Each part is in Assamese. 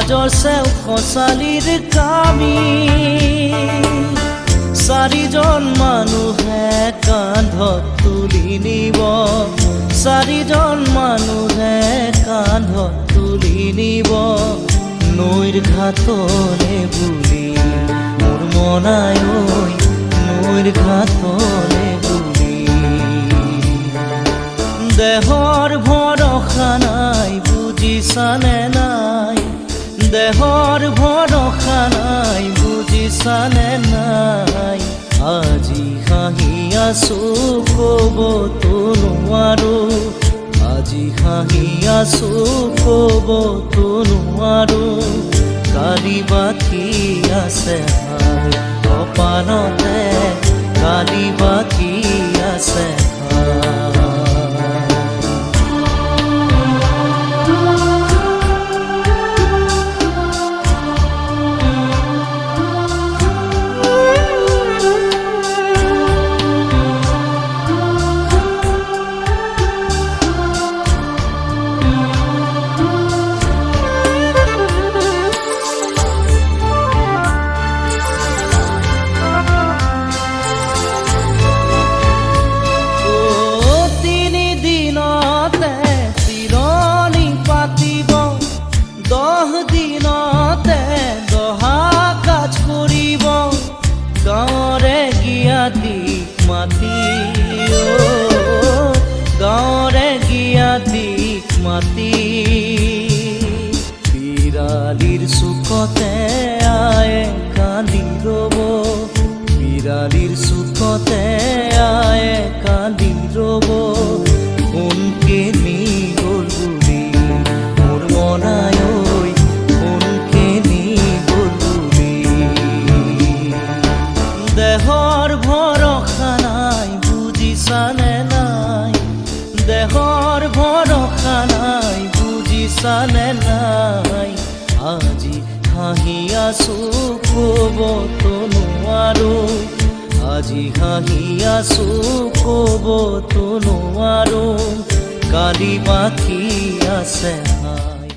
মাজৰ চেও খচালিৰ কামি চাৰিজন মানুহে কান্ধত তুলি নিব চাৰিজন মানুহে কান্ধত তুলি নিব নৈৰ ঘাটলে বুলি মোৰ মনাই ঐ নৈৰ ঘাটলে বুলি দেহৰ ভৰসা নাই বুজিছানে নাই দেহৰ ভৰসা নাই বুজিছানে নাই আজি হাঁহি আছো ক'বতো নোৱাৰো আজি হাঁহি আছো ক'বতো নোৱাৰো কালি বাকী আছে হাই কপালতে কালি বাকী আছে গাঁৱৰে গিয়াদিক মাতি বিৰালিৰ চুকতে আয়ে কান্দি ৰ'ব বিৰালিৰ চুকতে আয়ে কান্দি ৰ'ব কোনকে নি গ'ল বুলি মোৰ মনাই ঐ কোনকে নি গ'ল বুলি দেহৰ ভৰসা নাই বুজিছানে নাই দেহৰ ভৰসা নাই বুজিছানে নাই আজি হাঁহি আছো ক'বতো নোৱাৰো আজি হাঁহি আছো ক'বতো নোৱাৰো কালি বাকী আছে হাই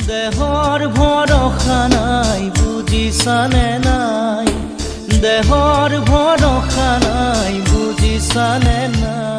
দেহৰ ভৰসা নাই বুজিছানে নাই দেহৰ ভৰসা নাই বুজিছানে নাই